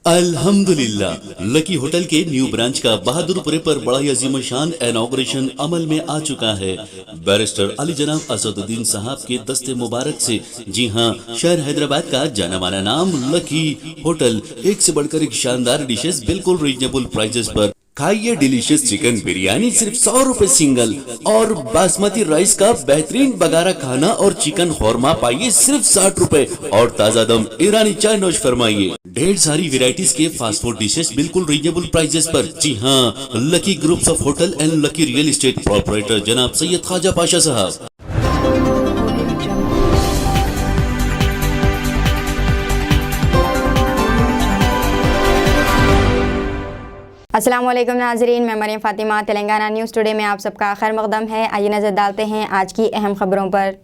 अल्हम्दुलिल्लाह lucky hotel के new branch का बहादुरपुरे पर बड़ा ही अजीम शान इनॉग्रेशन अमल में आ चुका है। बैरिस्टर अली जनाब असदुद्दीन साहब के दस्ते मुबारक से। जी हां, शहर हैदराबाद का जाना माना नाम लकी होटल। एक से बढ़कर एक शानदार डिशेस बिल्कुल रीजनेबल प्राइसेस पर। खाइए डिलीशियस चिकन बिरयानी सिर्फ 100 रुपए सिंगल, और बासमती राइस का बेहतरीन बगारा खाना और चिकन खौरमा पाइए सिर्फ 60 रुपए, और ताजा दम ईरानी चाय नोश फरमाइए। ढेर सारी वेराइटीज के फास्ट फूड डिशेस बिल्कुल रीजनेबल प्राइसेस पर। जी हाँ, lucky groups of hotel and lucky real estate proprietor जनाब सैयद ख्वाजा पाशा साहब। अस्सलाम वालेकुम नाजरीन, मैं मरियम फातिमा। तेलंगाना न्यूज़ टुडे में आप सबका खैर मकदम है। आइए नजर डालते हैं आज की अहम खबरों पर।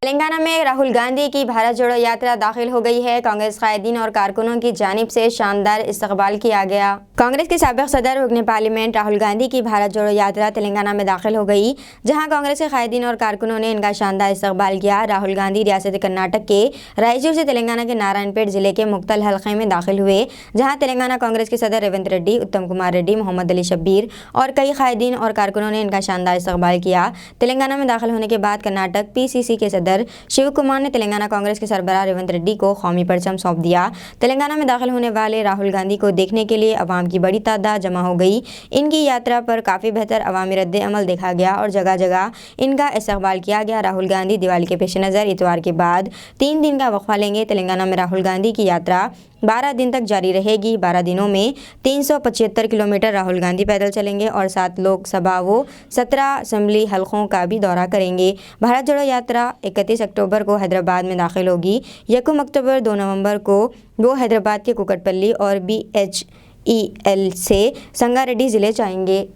तेलंगाना में राहुल गांधी की भारत जोड़ो यात्रा दाखिल हो गई है। कांग्रेस कायदीन और कारकुनों की जानिब से शानदार इस्तकबाल किया गया। कांग्रेस के साबिक सदर रुकन पार्लियामेंट राहुल गांधी की भारत जोड़ो यात्रा तेलंगाना में दाखिल हो गई, जहां कांग्रेस के कायदीन और कारकुनों ने इनका शानदार इस्तकबाल किया। राहुल गांधी रियासत कर्नाटक के रायचूर से तेलंगाना के नारायणपेट जिले के मुख्तल हल्के में दाखिल हुए, जहाँ तेलंगाना कांग्रेस के सदर रेवंत रेड्डी, उत्तम कुमार रेड्डी, मोहम्मद अली शब्बीर और कई कायदीन और कारकुनों ने इनका शानदार इस्तकबाल किया। तेलंगाना में दाखिल होने के बाद कर्नाटक PCC के सदर शिव कुमार ने तेलंगाना कांग्रेस के सरबराह रेवंत रेड्डी को कौमी परचम सौंप दिया। तेलंगाना में दाखिल होने वाले राहुल गांधी को देखने के लिए अवाम की बड़ी तादाद जमा हो गई। इनकी यात्रा पर काफ़ी बेहतर अवामी रद्द अमल देखा गया और जगह जगह इनका इस्तकबाल किया गया। राहुल गांधी दिवाली के पेश नज़र इतवार के बाद 3 दिन का वक्फा लेंगे। तेलंगाना में राहुल गांधी की यात्रा 12 दिन तक जारी रहेगी। 12 दिनों में 375 किलोमीटर राहुल गांधी पैदल चलेंगे और 7 लोकसभा व 17 असम्बली हलकों का भी दौरा करेंगे। भारत जोड़ो यात्रा 31 अक्टूबर को हैदराबाद में दाखिल होगी। 1 अक्टूबर 2 नवंबर को वो हैदराबाद के कुकटपल्ली और BHEL से संगारेड्डी ज़िले जाएंगे।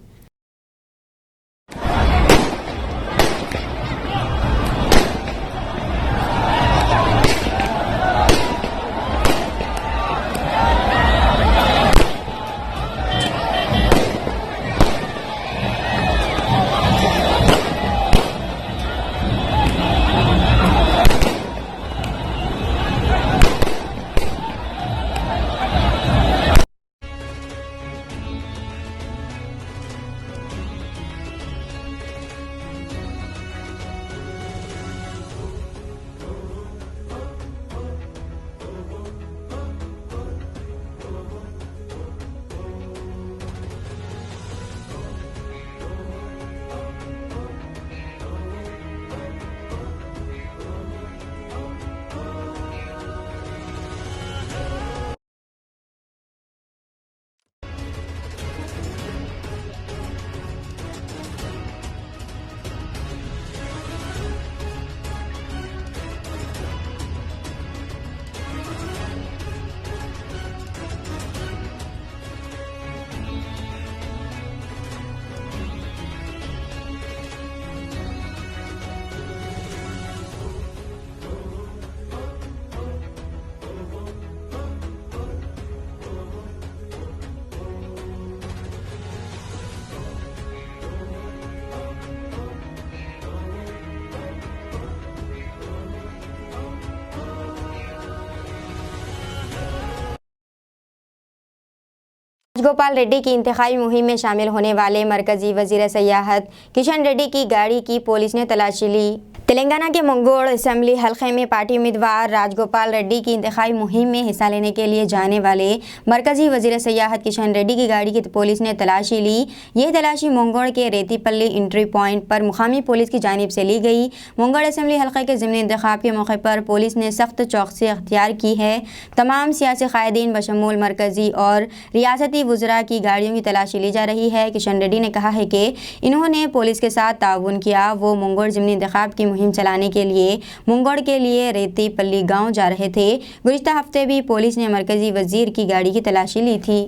राजगोपाल रेड्डी की इंतखाबी मुहिम में शामिल होने वाले मरकजी वजीर सयाहत किशन रेड्डी की गाड़ी की पुलिस ने तलाशी ली। तेलंगाना के मंगोड़ असम्बली हल्के में पार्टी उम्मीदवार राजगोपाल रेड्डी की इंतखाबी मुहिम में हिस्सा लेने के लिए जाने वाले मरकजी वजीर सयाहत किशन रेड्डी की गाड़ी की पुलिस ने तलाशी ली। यह तलाशी मंगोड़ के रेतीपल्ली एंट्री पॉइंट पर मुकामी पुलिस की जानिब से ली गई। मंगोड़ असम्बली हल्के के ज़िमनी इंतखाब के मौके पर पुलिस ने सख्त चौकसी अख्तियार की है। तमाम सियासी कायदीन बशमूल मरकजी और रियासती वज़रा की गाड़ियों की तलाशी ली जा रही है। किशन रेड्डी ने कहा है कि इन्होंने पुलिस के साथ ताउन किया। वो मंगोड़ ज़िमनी इंतखाब की मुहिम चलाने के लिए मंगोड़ के लिए रेतीपल्ली गांव जा रहे थे। गुज़िश्ता हफ्ते भी पुलिस ने मरकजी वजीर की गाड़ी की तलाशी ली थी।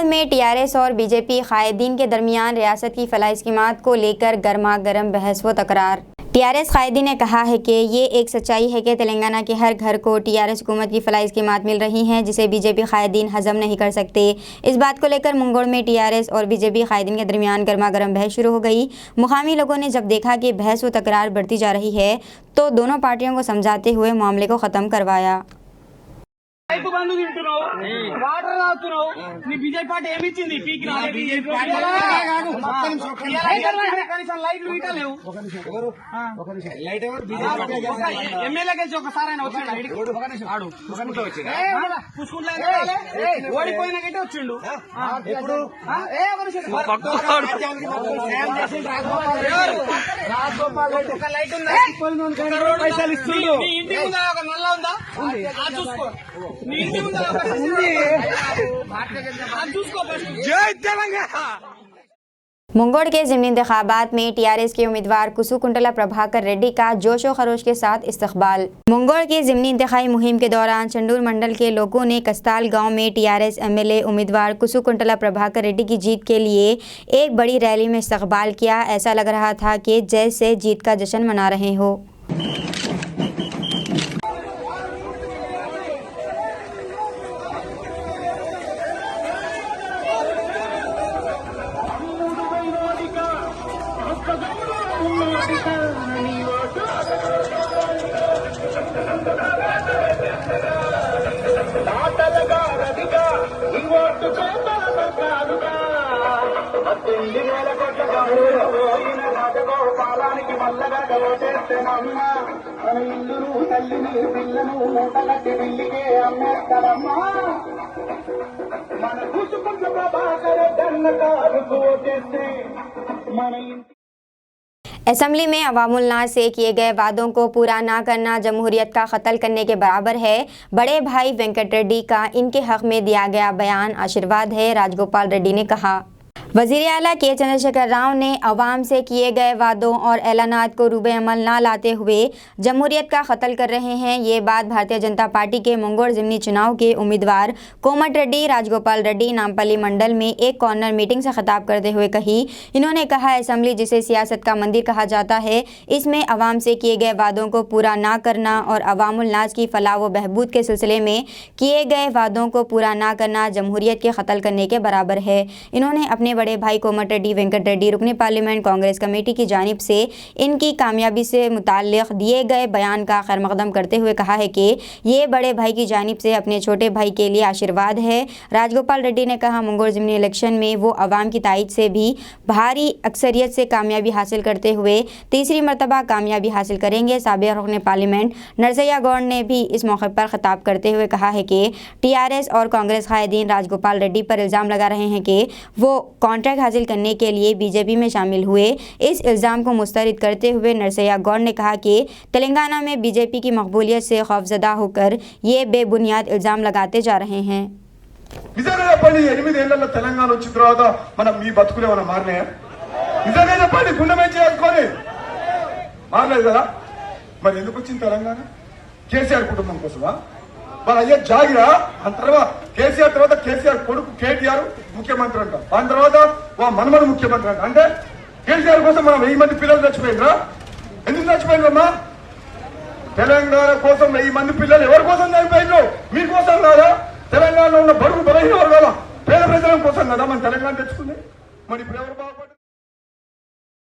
में टीआरएस और बीजेपी कायदीन के दरमियान रियासत की फलाही स्कीमात को लेकर गर्मा गर्म बहस व तकरार। टीआरएस कायदीन ने कहा है कि ये एक सच्चाई है कि तेलंगाना के हर घर को टीआरएस हुकूमत की फलाही स्कीमात मिल रही हैं जिसे बीजेपी कायदीन हजम नहीं कर सकते। इस बात को लेकर मुंगोड़ में टीआरएस और बीजेपी कायदीन के दरमियान गर्मा गर्म बहस शुरू हो गई। मुकामी लोगों ने जब देखा कि बहस व तकरार बढ़ती जा रही है तो दोनों पार्टियों को समझाते हुए मामले को ख़त्म करवाया। రైతు బంధు తింటున్నావు, వాటర్ తాగుతున్నావు, నీ బీజేపీ పార్టీ ఏమి ఇచ్చింది? పీకి కనీసం లైట్లు ఇవ్వలేవు. ఎమ్మెల్యే గెలిచి ఒకసారి ఆయన వచ్చాడు, ఓడిపోయినాకైతే వచ్చిండు. ఒక లైట్ ఉందా? పైసలు ఇస్తుండు. నీ ఇంటి ముందు ఒక నల్ల ఉందా? అది చూసుకో. मुंगोड़ के ज़िमनी इंतखाबात में टीआरएस के उम्मीदवार कुसु कुंटला प्रभाकर रेड्डी का जोशो खरोश के साथ इस्तकबाल। मुंगोड़ की ज़िमनी इंतखाई मुहिम के दौरान चंडूर मंडल के लोगों ने कस्ताल गांव में टीआरएस एमएलए उम्मीदवार कुसु कुंटला प्रभाकर रेड्डी की जीत के लिए एक बड़ी रैली में इस्तकबाल किया। ऐसा लग रहा था कि जैसे जीत का जश्न मना रहे हो। असम्बली में अवामुल नाज से किए गए वादों को पूरा ना करना जमहूरियत का कत्ल करने के बराबर है। बड़े भाई वेंकट रेड्डी का इनके हक में दिया गया बयान आशीर्वाद है, राजगोपाल रेड्डी ने कहा। वज़ीर आला के चंद्रशेखर राव ने अवाम से किए गए वादों और ऐलानात को रूबे अमल ना लाते हुए जमहूरियत का कत्ल कर रहे हैं। ये बात भारतीय जनता पार्टी के मुंगोड़ ज़िमनी चुनाव के उम्मीदवार कोमट रेड्डी राजगोपाल रेड्डी नामपल्ली मंडल में एक कॉर्नर मीटिंग से खिताब करते हुए कही। इन्होंने कहा, असम्बली जिसे सियासत का मंदिर कहा जाता है, इसमें अवाम से किए गए वादों को पूरा ना करना और अवामुल नाज की फलाह व बहबूद के सिलसिले में किए गए वादों को पूरा ना करना जमहूरियत के कत्ल करने के बराबर है। इन्होंने अपने बड़े भाई कोमट रेड्डी वेंकट रेड्डी रुकने पार्लियामेंट कांग्रेस कमेटी की जानिब से इनकी कामयाबी से मुताल्लिक दिए गए बयान का खैरमकदम करते हुए कहा है कि ये बड़े भाई की जानिब से अपने छोटे भाई के लिए आशीर्वाद है। राजगोपाल रेड्डी ने कहा, मंगोर ज़िमनी इलेक्शन में वो अवाम की तायद से भी भारी अक्सरियत से कामयाबी हासिल करते हुए तीसरी मरतबा कामयाबी हासिल करेंगे। साबिक़ रुकने पार्लियामेंट नरसैया गौड़ ने भी इस मौके पर खिताब करते हुए कहा है कि टीआरएस और कांग्रेस कायदीन राजगोपाल रेड्डी पर इल्ज़ाम लगा रहे हैं कि वो कॉन्ट्रैक्ट हासिल करने के लिए बीजेपी में शामिल हुए। इस इल्ज़ाम को मुस्तरद करते हुए नरसैया गौड़ ने कहा कि तेलंगाना में बीजेपी की मकबूलियत से खौफजदा होकर ये बेबुनियाद इल्ज़ाम लगाते जा रहे हैं। నిజంగా చెప్పండి 8 ఏళ్లలో తెలంగాణ వచ్చిన తర్వాత మనం మీ బతుకులు ఏమైనా మారినాయా? నిజంగా చెప్పండి, గుండె మీద చేసుకొని మారలేదు కదా. మరి ఎందుకు వచ్చింది తెలంగాణ? కేసీఆర్ కుటుంబం కోసమా? మరి అయ్యే జాగిరా. ఆ తర్వాత కేసీఆర్ తర్వాత కేసీఆర్ కొడుకు కేటీఆర్ ముఖ్యమంత్రి అంట, దాని తర్వాత మనమడు ముఖ్యమంత్రి అంట. అంటే కేసీఆర్ కోసం మనం 1000 మంది పిల్లలు చచ్చిపోయిండ్రా? ఎందుకు చచ్చిపోయిండ్రమ్మా? తెలంగాణ కోసం 1000 మంది పిల్లలు ఎవరి కోసం చనిపోయిండ్రు? మీకోసం కాదా? తెలంగాణలో ఉన్న బడుగు బలహీన వర్గాల పేద ప్రజల కోసం కదా మనం తెలంగాణ తెచ్చుకుంది. మరి ఇప్పుడు ఎవరు బాగుపడ్డారు?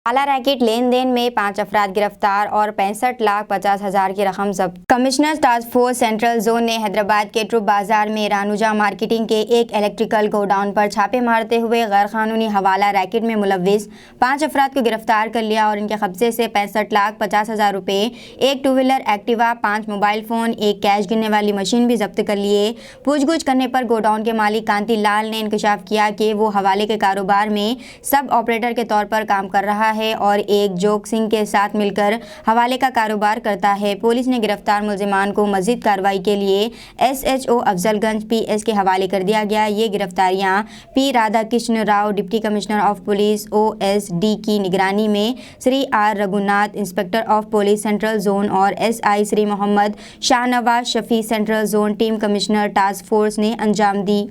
काला रैकेट लेन देन में 5 अफराद गिरफ्तार और 65,50,000 की रकम जब्त। Commissioner task force central zone ने हैदराबाद के ट्रुप बाजार में रानूजा मार्केटिंग के एक इलेक्ट्रिकल गोडाउन पर छापे मारते हुए गैरकानूनी हवाला रैकेट में मुलव्विस 5 अफराद को गिरफ्तार कर लिया और इनके कब्जे से 65,50,000 रुपये, एक 2 व्हीलर एक्टिवा, 5 मोबाइल फ़ोन, एक कैश गिनने वाली मशीन भी जब्त कर लिए। पूछगछ करने पर गोडाउन के मालिक कांति लाल ने इंकशाफ किया कि वो हवाले के कारोबार में सब ऑपरेटर के तौर पर काम कर रहा है और एक जोग सिंह के साथ मिलकर हवाले का कारोबार करता है। पुलिस ने गिरफ्तार मुलजिमान को मजीद कार्रवाई के लिए SHO अफजलगंज PS के हवाले कर दिया गया। ये गिरफ्तारियां P Radhakrishna Rao, deputy commissioner of police OSD की निगरानी में Shri R Raghunath, inspector of police central zone और SI Shri Mohammed Shahnawaz Shafi, central zone team commissioner task force ने अंजाम दी।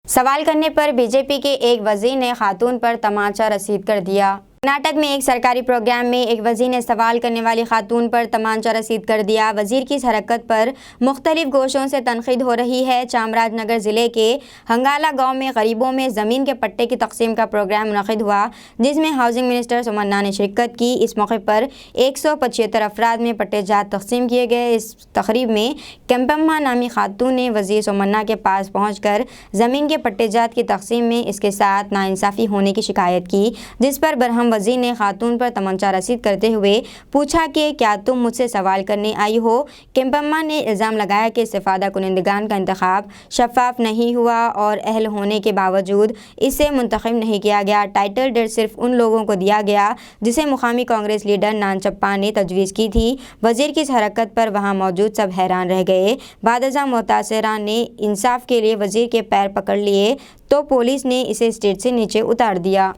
सवाल करने पर बीजेपी के एक वजीर ने खातून पर तमाचा रसीद कर दिया। कर्नाटक में एक सरकारी प्रोग्राम में एक वजीर ने सवाल करने वाली खातून पर तमाचा रसीद कर दिया। वजीर की इस हरकत पर मुख्तलिफ गोशों से तनकीद हो रही है। चामराजनगर ज़िले के हंगाला गांव में गरीबों में ज़मीन के पट्टे की तकसीम का प्रोग्राम मुनक़िद हुआ, जिसमें हाउसिंग मिनिस्टर सुमन्ना ने शिरकत की। इस मौके पर 175 अफराद में पट्टे जात तकसीम किए गए। इस तकरीब में केम्पम्मा नामी खातून ने वजीर सुमन्ना के पास पहुँच कर ज़मीन के पट्टे जात की तकसीम में इसके साथ नाइंसाफ़ी होने की शिकायत की, जिस पर बरहम वजीर ने खातून पर तमंचा रसीद करते हुए पूछा कि क्या तुम मुझसे सवाल करने आई हो। केम्पम्मा ने इल्ज़ाम लगाया कि इस्तिफ़ादा कुनिंदगान का इंतखाब शफाफ नहीं हुआ और अहल होने के बावजूद इसे मुंतखब नहीं किया गया। टाइटल डेट सिर्फ उन लोगों को दिया गया जिसे मुकामी कांग्रेस लीडर नानचप्पा ने तजवीज़ की थी। वजीर की इस हरकत पर वहाँ मौजूद सब हैरान रह गए। बादशाह मुतासिरा ने इंसाफ के लिए वजीर के पैर पकड़ लिए तो पुलिस ने इसे स्टेज से नीचे उतार दिया।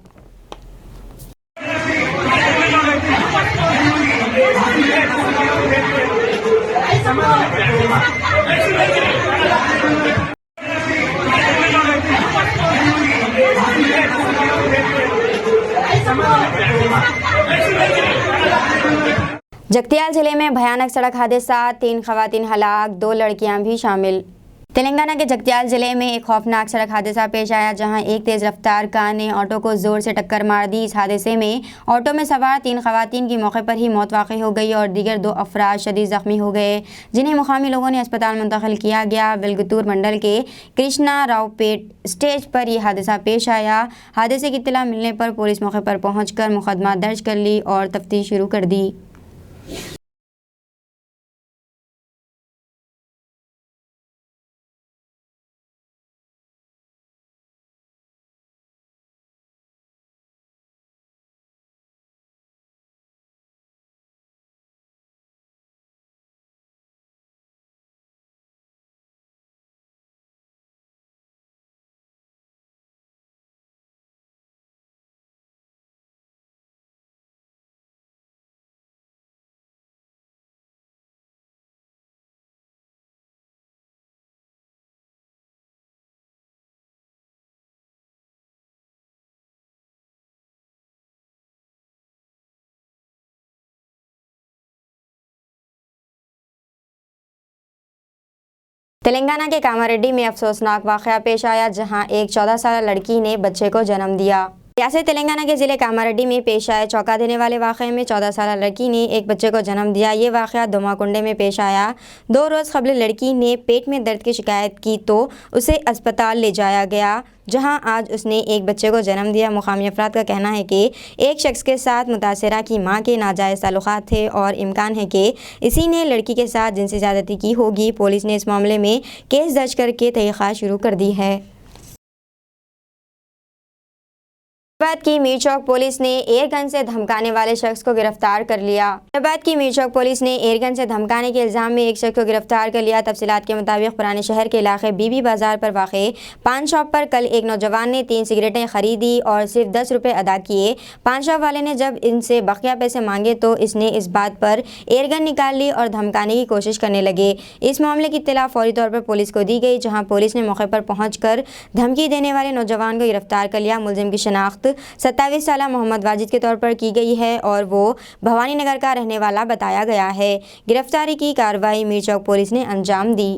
जगतियाल जिले में भयानक सड़क हादसा, 3 खवातीन हलाक, 2 लड़कियां भी शामिल। तेलंगाना के जगतियाल जिले में एक खौफनाक सड़क हादसा पेश आया, जहां एक तेज़ रफ्तार कार ने ऑटो को ज़ोर से टक्कर मार दी। इस हादसे में ऑटो में सवार 3 खवातीन की मौके पर ही मौत वाक़ई हो गई और दीगर 2 अफराद शदीद ज़ख्मी हो गए, जिन्हें मुकामी लोगों ने अस्पताल मुंतकिल किया गया। वेलगतूर मंडल के कृष्णा रावपेट स्टेज पर यह हादसा पेश आया। हादसे की इत्तला मिलने पर पुलिस मौके पर पहुँच कर मुकदमा दर्ज कर ली और तफ्तीश शुरू कर दी। तेलंगाना के कामारेड्डी में अफसोसनाक वाक़या पेश आया, जहां एक 14 साल लड़की ने बच्चे को जन्म दिया। रियासत तेलंगाना के ज़िले कामारेड्डी में पेश आए चौंका देने वाले वाक़े में 14 साल लड़की ने एक बच्चे को जन्म दिया। ये वाक़या दोमाकुंडे में पेश आया। 2 रोज़ कबल लड़की ने पेट में दर्द की शिकायत की तो उसे अस्पताल ले जाया गया, जहां आज उसने एक बच्चे को जन्म दिया। मुकामी अफराद का कहना है कि एक शख्स के साथ मुतासरा की मां के नाजायज़ ताल्लुकात थे और इम्कान है कि इसी ने लड़की के साथ जिनसी ज़्यादती की होगी। पुलिस ने इस मामले में केस दर्ज करके तहक़ीक़ात शुरू कर दी है। हैदराबाद की मीर चौक पुलिस ने एयरगन से धमकाने वाले शख्स को गिरफ्तार कर लिया। हैदराबाद की मीर चौक पुलिस ने एयरगन से धमकाने के इल्ज़ाम में एक शख्स को गिरफ्तार कर लिया। तफसीलात के मुताबिक पुराने शहर के इलाके बीबी बाजार पर वाक़े पान शॉप पर कल एक नौजवान ने 3 सिगरेटें खरीदी और सिर्फ 10 रुपये अदा किए। पान शॉप वाले ने जब इनसे बकिया पैसे मांगे तो इसने इस बात पर एयरगन निकाल ली और धमकाने की कोशिश करने लगे। इस मामले की इत्तला फौरी तौर पर पुलिस को दी गई, जहाँ पुलिस ने मौके पर पहुँच कर धमकी देने वाले नौजवान को गिरफ्तार कर लिया। मुलजिम की शनाख्त 27 साल मोहम्मद वाजिद के तौर पर की गई है और वो भवानी नगर का रहने वाला बताया गया है। गिरफ्तारी की कार्रवाई मीर चौक पुलिस ने अंजाम दी।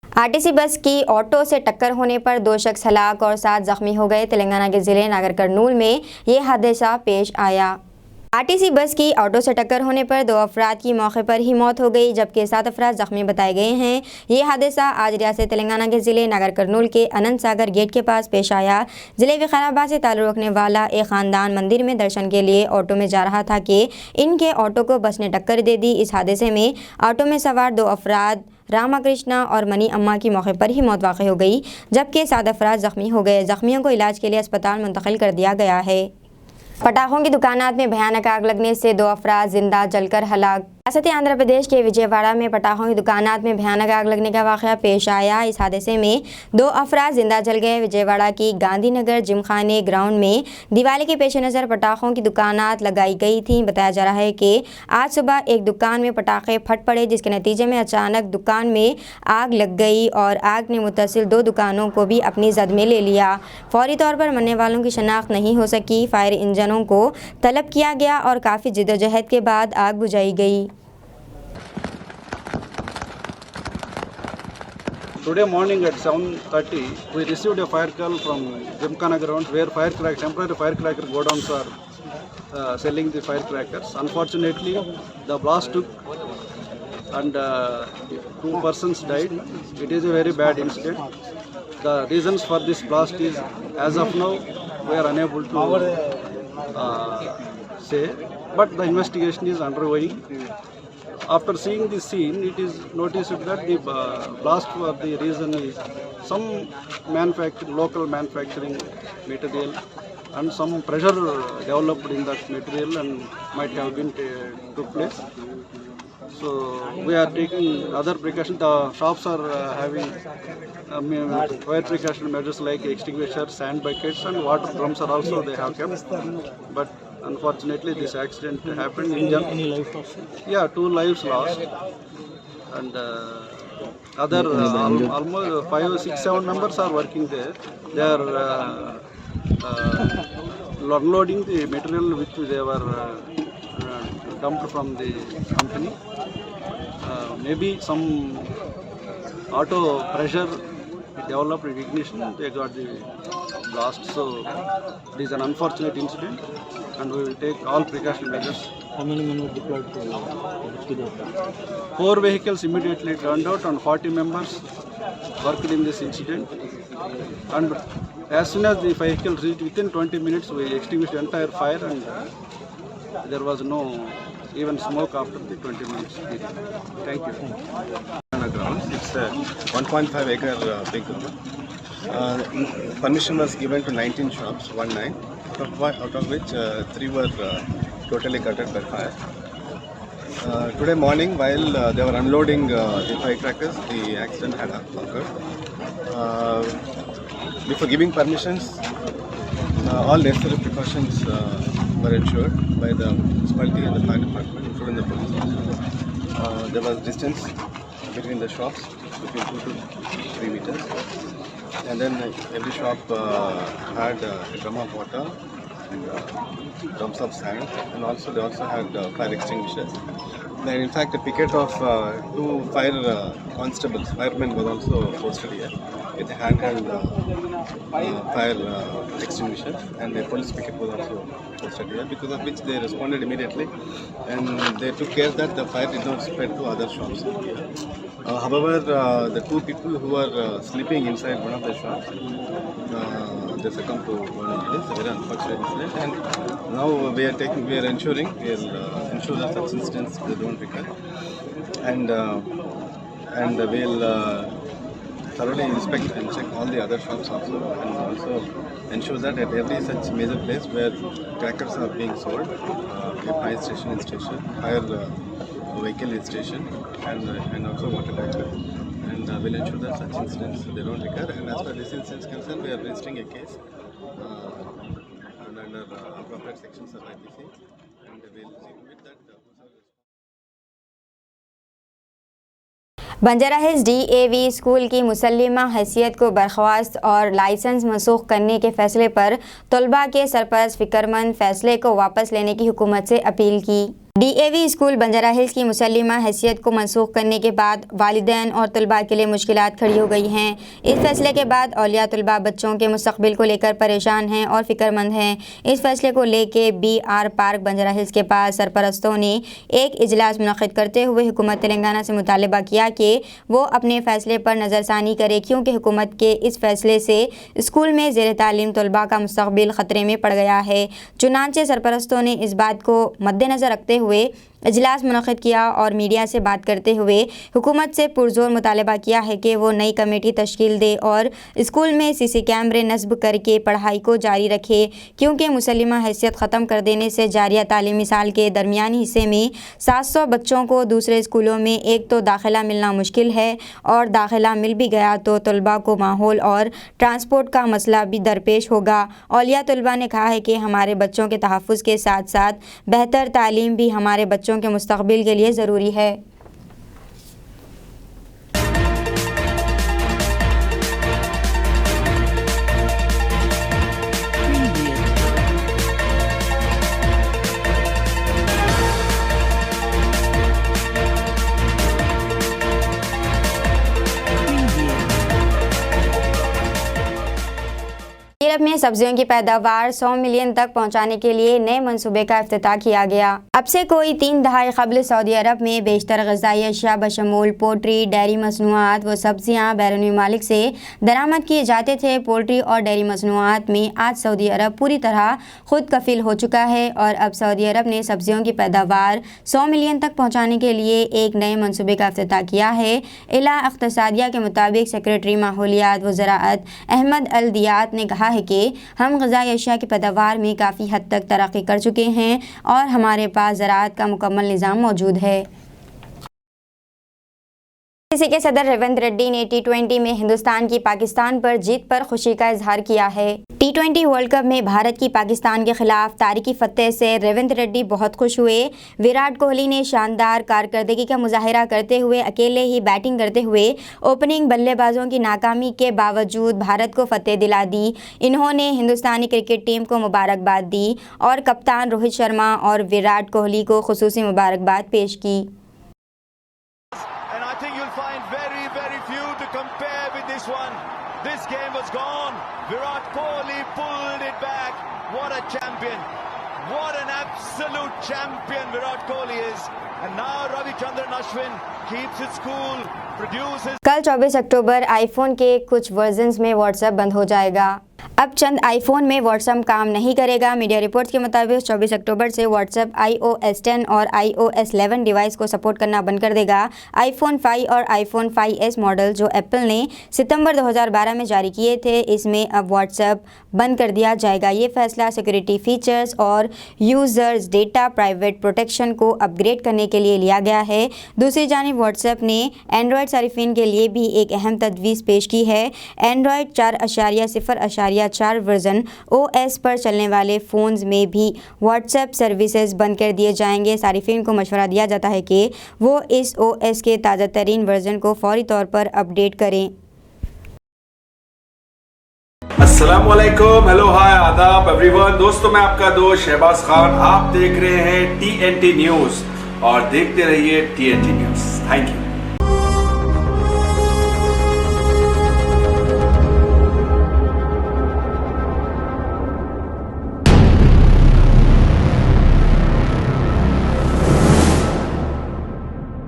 आरटीसी बस की ऑटो से टक्कर होने पर 2 शख्स हलाक और 7 जख्मी हो गए। तेलंगाना के ज़िले नागर कर्नूल में ये हादसा पेश आया। आरटीसी बस की ऑटो से टक्कर होने पर 2 अफराद की मौके पर ही मौत हो गई, जबकि 7 अफराद जख्मी बताए गए हैं। ये हादसा आज रियासत तेलंगाना के ज़िले नागर कर्नूल के अनंत सागर गेट के पास पेश आया। ज़िले विकाराबाद से ताल्लुक़ रखने वाला एक ख़ानदान मंदिर में दर्शन के लिए ऑटो में जा रहा था कि इनके ऑटो को बस ने टक्कर दे दी। इस हादसे में ऑटो में सवार 2 अफराद रामा कृष्णा और मनी अम्मा की मौके पर ही मौत वाक़ हो गई, जबकि 7 अफराद ज़ख्मी हो गए। ज़ख्मियों को इलाज के लिए अस्पताल मुंतकिल कर दिया गया है। पटाखों की दुकानात में भयानक आग लगने से 2 अफराद जिंदा जलकर हलाक। रियासत आंध्र प्रदेश के विजयवाड़ा में पटाखों की दुकानात में भयानक आग लगने का वाक़या पेश आया। इस हादसे में 2 अफराद जिंदा जल गए। विजयवाड़ा की गांधीनगर जिमखाने ग्राउंड में दिवाली के पेश नज़र पटाखों की दुकानात लगाई गई थी। बताया जा रहा है कि आज सुबह एक दुकान में पटाखे फट पड़े, जिसके नतीजे में अचानक दुकान में आग लग गई और आग ने मुतसिल 2 दुकानों को भी अपनी जद में ले लिया। फौरी तौर पर मरने वालों की शनाख्त नहीं हो सकी। फायर इंजनों को तलब किया गया और काफ़ी जिद्दोजहद के बाद आग बुझाई गई। Today morning at 7:30, we received a fire call from Gymkhana grounds where temporary firecracker godowns are selling the firecrackers. Unfortunately, the blast took and 2 persons died. It is a very bad incident. The reasons for this blast is, as of now, we are unable to say, but the investigation is undergoing. After seeing the scene, it is noticed that the blast for the reason is some local manufacturing material and some pressure developed in that material and might have been took place. So we are taking other precautions. The shops are having fire precaution measures like extinguishers, sand buckets and water drums are also they have kept. But unfortunately, this accident happened in Any life loss? Yeah, 2 lives lost, and other almost 5, 6, 7 members are working there. They are unloading the material which they were dumped from the company. Maybe some auto pressure developed ignition. They got the blast. So it is an unfortunate incident, and we will take all precaution measures. How many men were deployed to rescue the aircraft? 4 vehicles immediately turned out, and 40 members worked in this incident. And as soon as the vehicle reached, within 20 minutes, we extinguished the entire fire, and there was no even smoke after the 20 minutes period. Thank you. Grounds. It's a 1.5 acre big ground. Permission was given to 19 shops, 19, out of which 3 were totally gutted by fire. Today morning, while they were unloading the firecrackers, the accident had occurred. Before giving permissions, all necessary precautions were ensured by the municipality and the fire department, including the police. There was distance between the shops, between 2 to 3 meters. And then every shop had a drum of water and drums of sand, and also they also had fire extinguishers. In fact, a picket of two fire constables, firemen, was also posted here with a handheld fire extinguisher, and a police picket was also posted here, because of which they responded immediately and they took care that the fire did not spread to other shops here. However, the two people who were sleeping inside one of the shops, they succumbed to one injury. It's a very unfortunate incident, and now we are ensuring ensure that such incidents they don't recur, and we'll thoroughly inspect and check all the other shops also, and also ensure that at every such major place where crackers are being sold, a fire station is stationed, fire vehicle is stationed, and also water tanker, and we'll ensure that such incidents they don't recur. And as far as this incident is concerned, we are registering a case and under appropriate sections of IPC, and we'll see with that. Banjara hills DAV school की मुसल्लिमा हैसियत को बर्खास्त और licence मनसूख करने के फैसले पर तलबा के सरपरस्त फिक्रमंद फैसले को वापस लेने की हुकूमत से अपील की। DAV स्कूल बंजारा हिल्स की मुसल्लिमा हैसियत को मनसूख करने के बाद वालिदैन और तलबा के लिए मुश्किलात खड़ी हो गई हैं। इस फैसले के बाद औलिया तलबा बच्चों के मुस्तकबिल को लेकर परेशान हैं और फिक्रमंद हैं। इस फैसले को लेकर BR पार्क बंजारा हिल्स के पास सरपरस्तों ने एक इजलास मुनक़िद करते हुए हुकूमत तेलंगाना से मुतालबा किया कि वो अपने फ़ैसले पर नज़रसानी करे, क्योंकि हुकूमत के इस फैसले से स्कूल में ज़ेर तालीम तलबा का मुस्तकबिल ख़तरे में पड़ गया है। चुनांचे सरपरस्तों ने इस बात को मद्देनज़र रखते हुए इजलास मुनक़िद किया और मीडिया से बात करते हुए हुकूमत से पुरज़ोर मुतालबा किया है कि वो नई कमेटी तश्कील दे और स्कूल में CC कैमरे नस्ब करके पढ़ाई को जारी रखे, क्योंकि मुसल्लिमा हैसियत ख़त्म कर देने से जारिया तालीमी साल के दरमियानी हिस्से में 700 बच्चों को दूसरे स्कूलों में एक तो दाखिला मिलना मुश्किल है और दाखिला मिल भी गया तो तलबा को माहौल और ट्रांसपोर्ट का मसला भी दरपेश होगा। औलिया तलबा ने कहा है कि हमारे बच्चों के तहफ़्फ़ुज़ के साथ साथ बेहतर तालीम भी हमारे बच्चों के मुस्तकबिल के लिए ज़रूरी है। यूरोप में सब्जियों की पैदावार 100 मिलियन तक पहुंचाने के लिए नए मंसूबे का इफ्तिताह किया गया। अब से कोई 3 दहाई कबल सऊदी अरब में बेशतर ग़िज़ाई अशिया बशमूल पोल्ट्री, डेयरी मसनूआत व सब्जियां बैरूनी ममालिक से दरामद किए जाते थे। पोल्ट्री और डेयरी मसनूआत में आज सऊदी अरब पूरी तरह खुद कफील हो चुका है और अब सऊदी अरब ने सब्जियों की पैदावार 100 मिलियन तक पहुँचाने के लिए एक नए मंसूबे का इफ्तिताह किया है। इला इक़्तिसादिया के मुताबिक सेक्रेटरी माहौलियात व ज़राअत अहमद अल दियात ने कहा है कि हम ग़िज़ाई अशिया की पैदावार में काफ़ी हद तक तरक्की कर चुके हैं और हमारे पास ज़राअत का मुकम्मल निज़ाम मौजूद है। इसी के सदर रेवंत रेड्डी ने T20 में हिंदुस्तान की पाकिस्तान पर जीत पर खुशी का इजहार किया है। T20 वर्ल्ड कप में भारत की पाकिस्तान के खिलाफ तारीखी फतेह से रेवंत रेड्डी बहुत खुश हुए। विराट कोहली ने शानदार कारकर्दगी का मुजाहिरा करते हुए अकेले ही बैटिंग करते हुए ओपनिंग बल्लेबाजों की नाकामी के बावजूद भारत को फतेह दिला दी। इन्होंने हिंदुस्तानी क्रिकेट टीम को मुबारकबाद दी और कप्तान रोहित शर्मा और विराट कोहली को खुसूसी मुबारकबाद पेश की। This game was gone. Virat Kohli pulled it back. What a champion. What an absolute champion Virat Kohli is. And now Ravichandran Ashwin keeps it cool, produces. कल 24 अक्टूबर आईफोन के कुछ वर्जन्स में व्हाट्सएप बंद हो जाएगा। अब चंद आईफोन में WhatsApp काम नहीं करेगा। मीडिया रिपोर्ट्स के मुताबिक 24 अक्टूबर से व्हाट्सएप iOS 10 और iOS 11 डिवाइस को सपोर्ट करना बंद कर देगा। आईफोन 5 और आईफोन 5S मॉडल जो एप्पल ने सितंबर 2012 में जारी किए थे, इसमें अब व्हाट्सएप बंद कर दिया जाएगा। ये फैसला सिक्योरिटी फीचर्स और यूज़र्स डेटा प्राइवेट प्रोटेक्शन को अपग्रेड करने के लिए लिया गया है। दूसरी जानिब व्हाट्सएप ने एंड्रॉयड सारिफिन के लिए भी एक अहम तजवीज़ पेश की है। एंड्रॉयड 4.0.4 वर्जन OS पर चलने वाले फ़ोन्स में भी व्हाट्सएप सर्विसेज बंद कर दिए जाएंगे। सारिफिन को मशवरा दिया जाता है कि वो इस OS के ताज़ा तरीन वर्जन को फौरी तौर पर अपडेट करें। अस्सलाम वालेकुम, हेलो, हाय, आदाब एवरीवन। दोस्तों, मैं आपका दोस्त शहबाज खान, आप देख रहे हैं TNT न्यूज़। और देखते रहिए TNT न्यूज। Thank you.